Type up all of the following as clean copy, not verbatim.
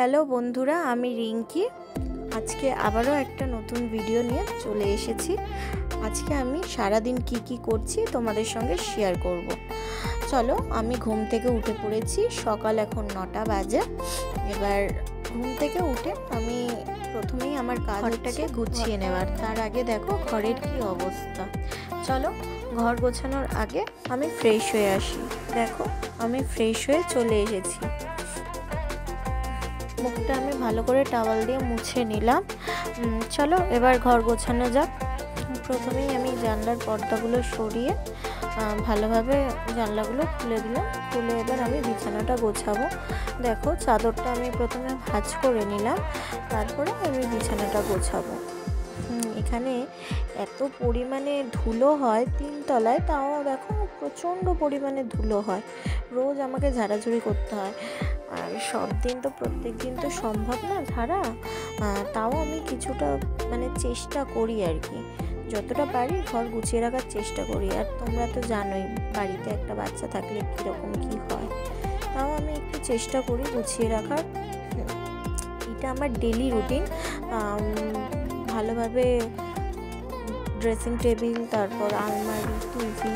Hello বন্ধুরা, আমি রিঙ্কি। আজকে আবারও একটা নতুন ভিডিও নিয়ে চলে এসেছি। আজকে আমি সারাদিন কি করছি তোমাদের সঙ্গে শেয়ার করব। চলো, আমি ঘুম থেকে উঠে পড়েছি। সকাল এখন 9টা বাজে। এবার ঘুম থেকে উঠে আমি প্রথমেই আমার কাজটাকে গুছিয়ে নেওয়ার। তার আগে দেখো ঘরের কি অবস্থা। চলো, ঘর গোছানোর আগে আমি ফ্রেশ হয়ে আসি। দেখো, আমি ফ্রেশ হয়ে চলে এসেছি। মুখটা আমি ভালো করে টাওয়াল দিয়ে মুছে নিলাম। চলো এবার ঘর গোছানো যাক। প্রথমেই আমি জানলার পর্দাগুলো সরিয়ে ভালোভাবে জানলাগুলো খুলে দিলাম। খুলে এবার আমি বিছানাটা গোছাবো। দেখো, চাদরটা আমি প্রথমে ভাঁজ করে নিলাম, তারপরে আমি বিছানাটা গোছাবো। এখানে এত পরিমাণে ধুলো হয় 3 তলায়, তাও দেখো প্রচণ্ড পরিমাণে ধুলো হয়। রোজ আমাকে ঝাড়াঝুড়ি করতে হয়, আর সব দিন তো প্রত্যেক দিন তো সম্ভব না ঝাড়া। তাও আমি কিছুটা চেষ্টা করি আর কি, যতটা পারি ঘর গুছিয়ে রাখার চেষ্টা করি। আর তোমরা তো জানোই বাড়িতে একটা বাচ্চা থাকলে কীরকম কী হয়, তাও আমি একটু চেষ্টা করি গুছিয়ে রাখার। এটা আমার ডেলি রুটিন। ভালোভাবে ড্রেসিং টেবিল, তারপর আলমারি, টিভি,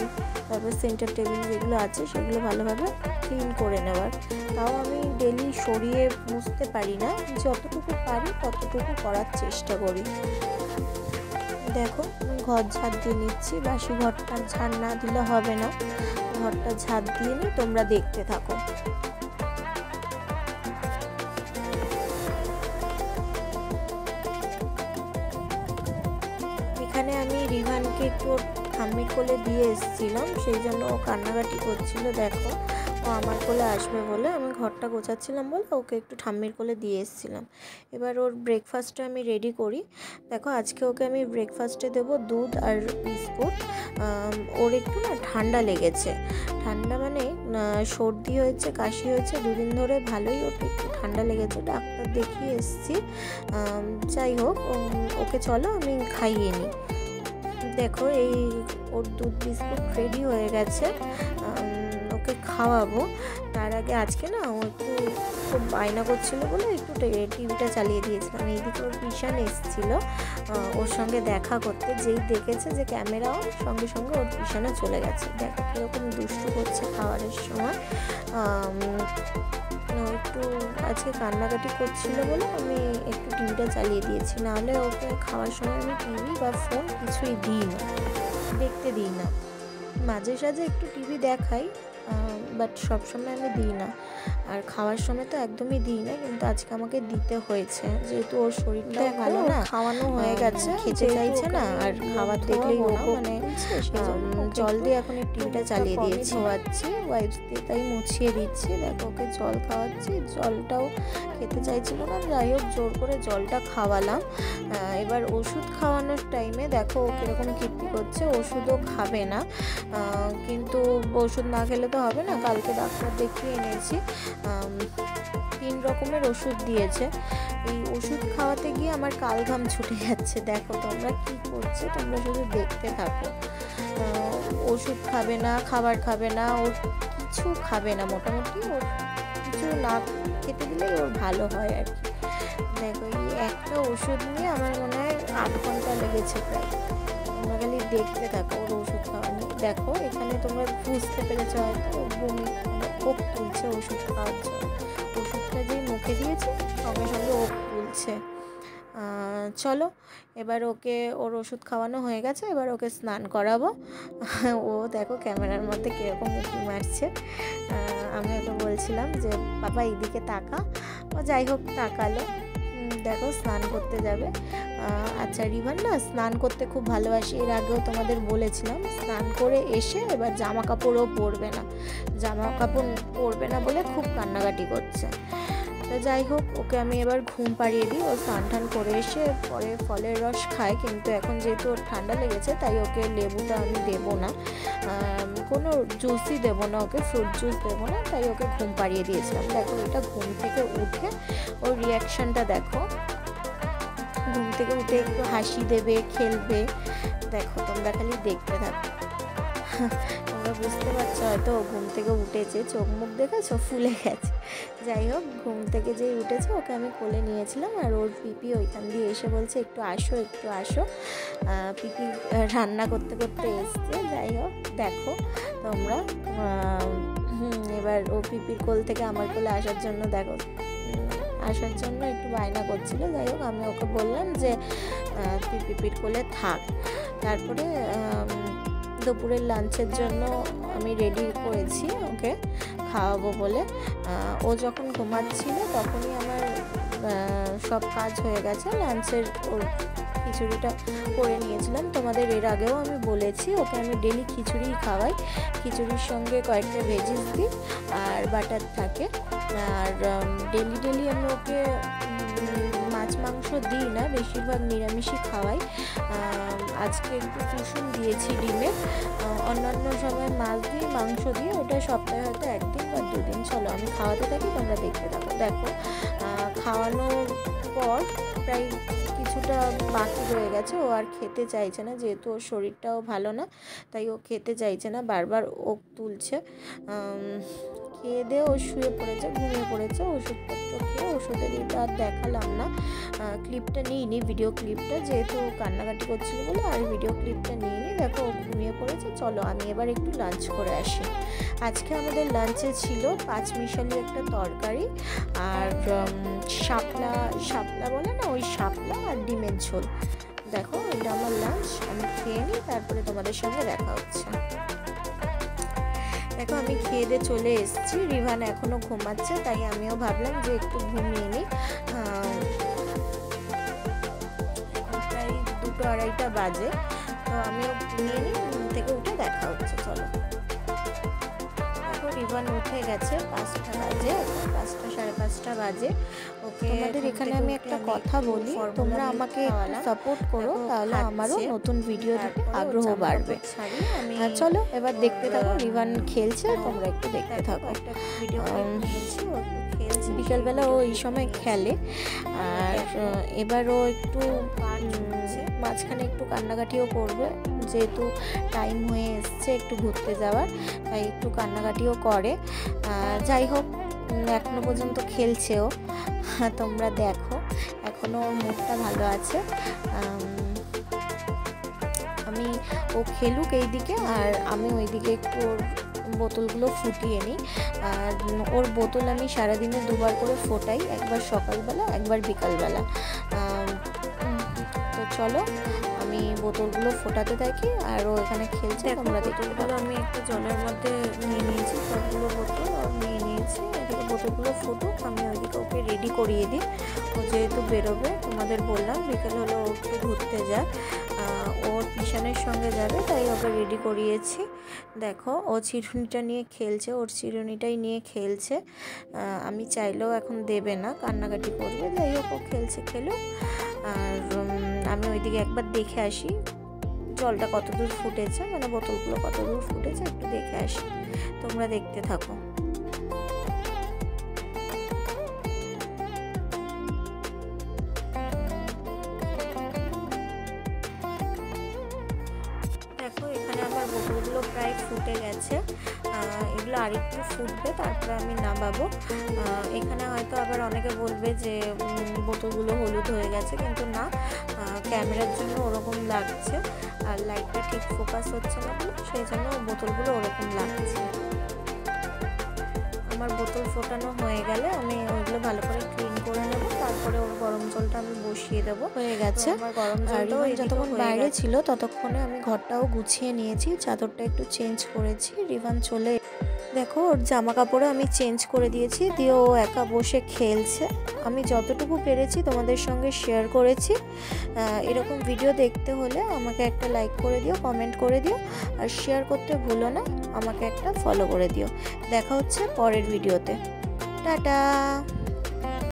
তারপর সেন্টার টেবিল যেগুলো আছে সেগুলো ভালোভাবে ক্লিন করে নেওয়ার। তাও আমি ডেলি সরিয়ে মুছতে পারি না, যতটুকু পারি ততটুকু করার চেষ্টা করি। দেখো, ঘর ঝাড় দিয়ে নিচ্ছি। বাসি ঘরটা ঝাড় না দিলে হবে না, ঘরটা ঝাড় দিয়ে নিই, তোমরা দেখতে থাকো। এখানে আমি রিভানকে একটু ঠাম্মির কোলে দিয়ে এসেছিলাম, সেই জন্য ও কান্নাকাটি করছিল। দেখো, ও আমার কোলে আসবে বলে আমি ঘরটা গোছাচ্ছিলাম বলে ওকে একটু ঠাম্মির কোলে দিয়ে এসেছিলাম। এবার ওর ব্রেকফাস্টটা আমি রেডি করি। দেখো, আজকে ওকে আমি ব্রেকফাস্টে দেবো দুধ আর বিস্কুট। ওর একটু ঠান্ডা লেগেছে। ঠান্ডা সর্দি হয়েছে, কাশি হয়েছে 2 দিন ধরে, ভালোই ওর একটু ঠান্ডা লেগেছে। ডাক্তার দেখিয়ে এসেছি। যাই হোক, ওকে চলো আমি খাইয়ে নিই। দেখো, এই ওর দুধ বিস্কুট রেডি হয়ে গেছে, ওকে খাওয়াবো। তার আগে আজকে ও একটু খুব বায়না করছিলো বলে একটু টিভিটা চালিয়ে দিয়েছিলাম। এইদিকে ওর পিসান এসেছিল ওর সঙ্গে দেখা করতে। যেই দেখেছে যে ক্যামেরা অন, সঙ্গে সঙ্গে ওর পিসানে চলে গেছে। দেখো কীরকম দুষ্টু করছে খাওয়ারের সময়। একটু আজকে কান্নাকাটি করছিল বলে আমি একটু টিভিটা চালিয়ে দিয়েছি, নাহলে ওকে খাওয়ার সময় আমি টিভি বা ফোন কিছুই দিই না, দেখতে দিই না। মাঝে সাঝে একটু টিভি দেখাই, বাট সবসময় আমি দিই না। আর খাওয়ার সময় তো একদমই দিই না, কিন্তু আজকে আমাকে দিতে হয়েছে, যেহেতু ওর শরীরটা ভালো না। খাওয়ানো হয়ে গেছে, খেতে চাইছে না, আর খাবার দেখলেই ও জল দিয়ে এখন এই টিভিটা চালিয়ে দিয়েছি। খাওয়াচ্ছি ওয়াইপস দিয়ে, তাই মুছিয়ে দিচ্ছি। দেখো, ওকে জল খাওয়াচ্ছি, জলটাও খেতে চাইছিল না, যাই হোক জোর করে জলটা খাওয়ালাম। এবার ওষুধ খাওয়ানোর টাইমে দেখো ও কীরকম কীর্তি করছে। ওষুধও খাবে না, কিন্তু ওষুধ না খেলে তো হবে না। কালকে ডাক্তার দেখিয়ে এনেছি, 3 রকমের ওষুধ দিয়েছে। এই ওষুধ খাওয়াতে গিয়ে আমার কালঘাম ছুটে যাচ্ছে। দেখো তোমরা কি করছে, তোমরা শুধু দেখতে থাকো। ওষুধ খাবে না, খাবার খাবে না, ওর কিছু খাবে না। মোটামুটি ওর কিছু না খেতে দিলেই ওর ভালো হয় আর কি। দেখো, এই একটা ওষুধ নিয়ে আমার মনে হয় 8 ঘন্টা লেগেছে প্রায়। তোমরা খালি দেখতে থাকো ওর ওষুধ খাওয়ানো। দেখো, এখানে তোমরা বুঝতে পেরেছো হয়তো, বমি ওক তুলছে ওষুধ খাওয়ার জন্য। ওষুধটা যেই মুখে দিয়েছে সঙ্গে সঙ্গে ওক তুলছে। চলো, এবার ওকে ওর ওষুধ খাওয়ানো হয়ে গেছে, এবার ওকে স্নান করাবো। ও দেখো ক্যামেরার মধ্যে কীরকম উঁকি মারছে। আমি ওকে বলছিলাম যে বাবা এইদিকে তাকা, ও যাই হোক তাকালো। দেখো, স্নান করতে যাবে। আচ্ছা, রিভান স্নান করতে খুব ভালোবাসি, এর আগেও তোমাদের বলেছিলাম। স্নান করে এসে এবার জামা কাপড়ও পরবে না, জামা কাপড় পরবে না বলে খুব কান্নাকাটি করছে। তো যাই হোক, ওকে আমি এবার ঘুম পাড়িয়ে দিই। ও স্নান টান করে এসে পরে ফলের রস খায়, কিন্তু এখন যেহেতু ওর ঠান্ডা লেগেছে তাই ওকে লেবুটা আমি দেবো না, কোনো জুসই দেবো না, ওকে ফ্রুট জুস দেবো না, তাই ওকে ঘুম পাড়িয়ে দিয়েছিলাম। দেখো, এটা ঘুম থেকে উঠে ওর রিয়াকশানটা দেখো। ঘুম থেকে উঠে একটু হাসি দেবে, খেলবে। দেখো, তোমরা খালি দেখতে থাকো। তোমরা বুঝতে পারছো হয়তো ঘুম থেকে উঠেছে, চোখ মুখ দেখেছো ফুলে গেছে। যাই হোক, ঘুম থেকে যেই উঠেছে ওকে আমি কোলে নিয়েছিলাম, আর ওর পিপি ওইখান দিয়ে এসে বলছে একটু আসো একটু আসো। পিপি রান্না করতে করতে এসছে। যাই হোক দেখো তোমরা, এবার ও পিপির কোল থেকে আমার কোলে আসার জন্য দেখো আসার জন্য একটু বায়না করছিল। যাই হোক আমি ওকে বললাম যে তুই পিপির কোলে থাক। তারপরে দুপুরের লাঞ্চের জন্য আমি রেডি করেছি ওকে খাওয়াবো বলে। ও যখন ঘুমাচ্ছিল তখনই আমার সব কাজ হয়ে গেছে। লাঞ্চের ওর খিচুড়িটা করে নিয়েছিলাম, তোমাদের এর আগেও আমি বলেছি ওকে আমি ডেলি খিচুড়িই খাওয়াই। খিচুড়ির সঙ্গে কয়েকটা ভেজিস দিই আর বাটার থাকে। আর ডেলি আমি ওকে মাছ মাংস দিই না, বেশিরভাগ নিরামিষই খাওয়াই। আজকে একটু কুসুম দিয়েছি ডিমের, অন্যান্য সময় মাছ দিয়ে মাংস দিয়ে, ওটা সপ্তাহে হয়তো একদিন বা দুদিন। চলো আমি খাওয়াতে থাকি, তোমরা দেখতে থাকো। দেখো খাওয়ানোর পর প্রায় কিছুটা বাকি রয়ে গেছে, ও আর খেতে চাইছে না, যেহেতু ওর শরীরটাও ভালো না তাই ও খেতে চাইছে না, বারবার ও তুলছে। খেয়ে দিয়ে ও শুয়ে পড়েছে, ঘুমিয়ে পড়েছে। ওষুধপত্র খেয়ে, ওষুধের এটা আর দেখালাম না, ক্লিপটা নিইনি, ভিডিও ক্লিপটা, যেহেতু কান্নাকাটি করছিল বলে আর ভিডিও ক্লিপটা নিইনি। দেখো ও ঘুমিয়ে পড়েছে। চলো আমি এবার একটু লাঞ্চ করে আসি। আজকে আমাদের লাঞ্চে ছিল পাঁচমিশালি একটা তরকারি আর শাপলা বলে না, ওই শাপলা আর ডিমের ঝোল। দেখো এটা আমার লাঞ্চ, আমি খেয়ে নিই, তারপরে তোমাদের সঙ্গে দেখা হচ্ছে। দেখো আমি খেয়ে দিয়ে চলে এসেছি। রিভান এখনও ঘুমাচ্ছে, তাই আমিও ভাবলাম যে একটু ঘুমিয়ে নিই। প্রায় 2-2:30 বাজে, তো আমিও ঘুমিয়ে নিই। ঘুম থেকে উঠে দেখা হচ্ছে। চলো দেখো রিভান উঠে গেছে, 5টা বাজে, 5টা 5:30 বাজে। ওকে তোমাদের এখানে আমি একটা কথা বলি, তোমরা আমাকে সাপোর্ট করো, তাহলে আমারও নতুন ভিডিও দিতে আগ্রহ বাড়বে। চলো এবার দেখতে থাকো, রিভান খেলছে, তোমরা একটু দেখতে থাকো। বিকেলবেলা ও এই সময় খেলে, আর এবার ও একটু মাঝখানে একটু কান্নাকাটিও করবে, যেহেতু টাইম হয়ে এসছে একটু ঘুরতে যাওয়ার, তাই একটু কান্নাকাটিও করে। যাই হোক এখনো পর্যন্ত খেলছে ও, তোমরা দেখো এখনো ওর মুডটা ভালো আছে। আমি ও খেলুক এইদিকে, আর আমি ওইদিকে একটু ওর বোতলগুলো ফুটিয়ে নিই। ওর বোতল আমি সারাদিনে 2বার করে ফোটাই, একবার সকালবেলা একবার বিকালবেলা। তো চলো আমি বোতলগুলো ফোটাতে থাকি, আর ও এখানে খেলছে, তোমরা বোতলগুলো আমি একটু জলের মধ্যে নিয়ে নিয়েছি, সবগুলো বোতল নিয়ে নিয়েছি। এদিকে বোতলগুলো ফুটুক, আমি ওইদিকে ওকে রেডি করিয়ে দিই। ও যেহেতু বেরোবে, তোমাদের বললাম বিকেল হলে ও একটু ঘুরতে যায়, ওর টিউশনের সঙ্গে যাবে, তাই ওকে রেডি করিয়েছি। দেখো ও চিরুনিটা নিয়ে খেলছে, ওর চিরুনিটাই নিয়ে খেলছে। আমি চাইলেও এখন দেবে না, কান্নাকাটি করবে। যাই হোক ও খেলছে, খেলুক। আর আমি ওইদিকে একবার দেখে আসি জলটা কত দূর ফুটেছে, মানে বোতলগুলো কত দূর ফুটেছে, একটু দেখে আসি, তোমরা দেখতে থাকো। দেখো এখানে আমার বোতলগুলো প্রায় ফুটে গেছে, এগুলো আরেকটু ফুটবে, তারপরে আমি নামাবো। এখানে হয়তো আবার অনেকে বলবে যে বোতলগুলো হলুদ হয়ে গেছে, কিন্তু না, ক্যামেরার জন্য ওরকম লাগছে, আর লাইটটা ঠিক ফোকাস হচ্ছে না বলে সেই জন্য বোতলগুলো ওরকম লাগছে। আমার বোতল ফোটানো হয়ে গেলে আমি ওইগুলো ভালো করে ক্লিন করে নেবো, তারপরে ওর গরম জলটা আমি বসিয়ে দেবো। হয়ে গেছে আমার গরম জলটা, যতক্ষণ বাইরে ছিল ততক্ষণে আমি ঘরটাও গুছিয়ে নিয়েছি, চাদরটা একটু চেঞ্জ করেছি। রিভান চলে, দেখো ওর জামা কাপড়ও আমি চেঞ্জ করে দিয়েছি, দিয়ে ও একা বসে খেলছে। আমি যতটুকু পেরেছি তোমাদের সঙ্গে শেয়ার করেছি। এরকম ভিডিও দেখতে হলে আমাকে একটা লাইক করে দিও, কমেন্ট করে দিও, আর শেয়ার করতে ভুলো না, আমাকে একটা ফলো করে দিও। দেখা হচ্ছে পরের ভিডিওতে, টাটা।